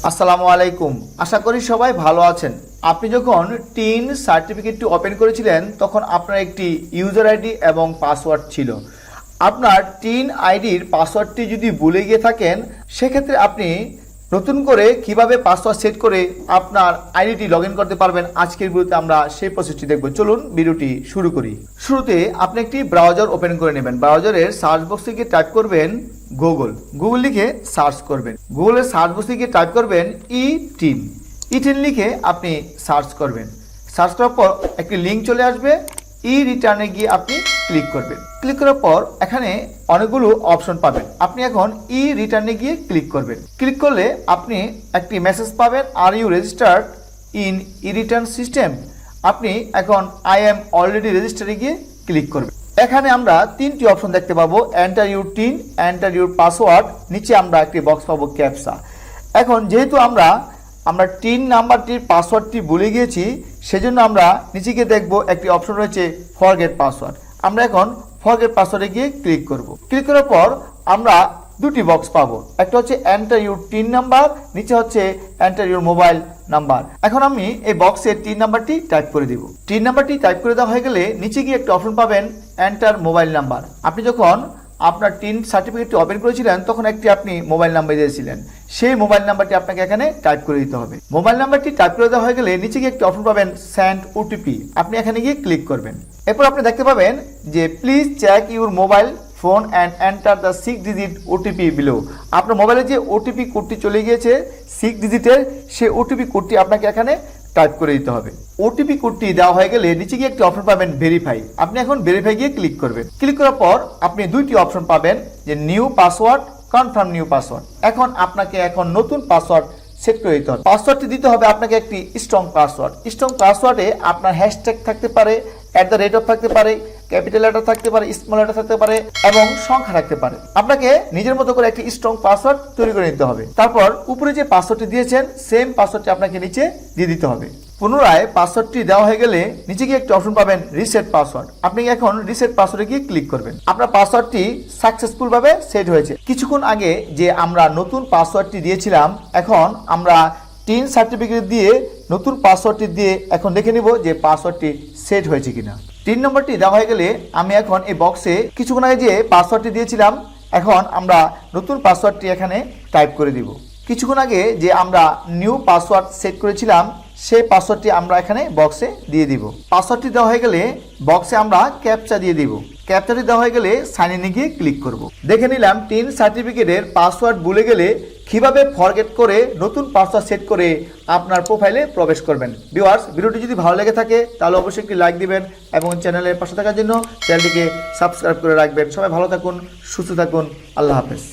আসসালামু আলাইকুম। আশা করি সবাই ভালো আছেন। আপনি যখন টিন সার্টিফিকেটটি ওপেন করেছিলেন তখন আপনার একটি ইউজার আইডি এবং পাসওয়ার্ড ছিল। আপনার টিন আইডির পাসওয়ার্ডটি যদি ভুলে গিয়ে থাকেন সেক্ষেত্রে আপনি নতুন করে কিভাবে পাসওয়ার্ড সেট করে আপনার আইডিটি লগ ইন করতে পারবেন আজকের ভিডিওতে আমরা সেই প্রসেসটি দেখব। চলুন ভিডিওটি শুরু করি। শুরুতে আপনি একটি ব্রাউজার ওপেন করে নেবেন। ব্রাউজারের সার্চ বক্সে গিয়ে টাইপ করবেন গুগল লিখে সার্চ করবেন। গুগলের সার্চ বক্সে গিয়ে টাইপ করবেন ই10 লিখে আপনি সার্চ করবেন। সার্চ করার পর একটি লিঙ্ক চলে আসবে। রিটার্নে গিয়ে আপনি ক্লিক করবেন। ক্লিক করার পর এখানে অনেকগুলো অপশন পাবেন। আপনি এখন রিটার্নে গিয়ে ক্লিক করবেন। ক্লিক করলে আপনি একটি মেসেজ পাবেন, are you registered in return system. আপনি এখন আই এম অলরেডি রেজিস্টারে গিয়ে ক্লিক করবেন। এখানে আমরা তিনটি অপশন দেখতে পাবো, enter your tin, enter your password, নিচে আমরা একটি বক্স পাবো ক্যাপচা। এখন যেহেতু আমরা টিন নাম্বারটির পাসওয়ার্ডটি ভুলে গিয়েছি সেজন্য আমরা নিচে গিয়ে দেখব একটি অপশন রয়েছে ফরগেট পাসওয়ার্ড। আমরা এখন ফরগেট পাসওয়ার্ডে গিয়ে ক্লিক করব। ক্লিক করার পর আমরা দুটি বক্স পাবো, একটা হচ্ছে এন্টার ইউর টিন নাম্বার, নিচে হচ্ছে এন্টার ইউর মোবাইল নাম্বার। এখন আমি এই বক্সে টিন নাম্বারটি টাইপ করে দিব। টিন নাম্বারটি টাইপ করে দেওয়া হয়ে গেলে নিচে গিয়ে একটা অপশন পাবেন এন্টার মোবাইল নাম্বার। আপনি যখন আপনার টিন সার্টিফিকেটটি ওপেন করেছিলেন তখন একটি আপনি মোবাইল নাম্বার দিয়েছিলেন, সেই মোবাইল নাম্বারটি আপনাকে এখানে টাইপ করে দিতে হবে। মোবাইল নাম্বারটি টাইপ করে দেওয়া হয়ে গেলে নিচে গিয়ে একটি অপশন পাবেন সেন্ড ওটিপি। আপনি এখানে গিয়ে ক্লিক করবেন। এরপর আপনি দেখতে পাবেন যে please check your mobile phone and enter the 6 digit OTP below. আপনার মোবাইলে যে ওটিপি কোডটি চলে গিয়েছে 6 ডিজিটের, সেই ওটিপি কোডটি আপনাকে এখানে টাইপ করে দিতে হবে। ওটিপি কোডটি দেওয়া হয়ে গেলে নিচে গিয়ে একটি অপশন পাবেন ভেরিফাই। আপনি এখন ভেরিফাই গিয়ে ক্লিক করবেন। ক্লিক করার পর আপনি দুইটি অপশন পাবেন, যে new password, confirm new password. এখন আপনাকে নতুন পাসওয়ার্ড সেট করে দিতে হবে। পাসওয়ার্ডটি দিতে হবে আপনাকে একটি স্ট্রং পাসওয়ার্ড। স্ট্রং পাসওয়ার্ডে আপনার হ্যাশট্যাগ থাকতে পারে, @ থাকতে পারে, ক্যাপিটাল লেটার থাকতে পারে, স্মল লেটার থাকতে পারে এবং সংখ্যা থাকতে পারে। আপনাকে নিজের মতো করে একটি স্ট্রং পাসওয়ার্ড তৈরি করে নিতে হবে। তারপর উপরে যে পাসওয়ার্ডটি দিয়েছেন সেম পাসওয়ার্ডটি আপনাকে নিচে দিয়ে দিতে হবে। পুনরায় পাসওয়ার্ডটি দেওয়া হয়ে গেলে নিচে গিয়ে একটি অপশন পাবেন রিসেট পাসওয়ার্ড। আপনি এখন রিসেট পাসওয়ার্ডে গিয়ে ক্লিক করবেন। আপনার পাসওয়ার্ডটি সাকসেসফুল ভাবে সেট হয়েছে। কিছুক্ষণ আগে যে আমরা নতুন পাসওয়ার্ডটি দিয়েছিলাম, এখন আমরা টিন সার্টিফিকেট দিয়ে নতুন পাসওয়ার্ডটি দিয়ে এখন দেখে নিব যে পাসওয়ার্ডটি সেট হয়েছে কিনা। টিন নম্বরটি দেওয়া হয়ে গেলে আমি এখন এই বক্সে কিছুক্ষণ আগে যে পাসওয়ার্ডটি দিয়েছিলাম এখন আমরা নতুন পাসওয়ার্ডটি এখানে টাইপ করে দিব। কিছুক্ষণ আগে যে আমরা নিউ পাসওয়ার্ড সেট করেছিলাম সেই পাসওয়ার্ডটি আমরা এখানে বক্সে দিয়ে দিব। পাসওয়ার্ডটি দেওয়া হয়ে গেলে বক্সে আমরা ক্যাপচা দিয়ে দিব। ক্যাপচাটি দেওয়া হয়ে গেলে সাইন ইনে গিয়ে ক্লিক করব। দেখে নিলাম টিন সার্টিফিকেটের পাসওয়ার্ড ভুলে গেলে কিভাবে ফরগেট করে নতুন পাসওয়ার্ড সেট করে আপনার প্রোফাইলে প্রবেশ করবেন। ভিউয়ার্স, ভিডিওটি যদি ভালো লেগে থাকে তাহলে অবশ্যই একটি লাইক দিবেন এবং চ্যানেলের পাশে থাকার জন্য চ্যানেলটিকে সাবস্ক্রাইব করে রাখবেন। সবাই ভালো থাকুন, সুস্থ থাকুন। আল্লাহ হাফেজ।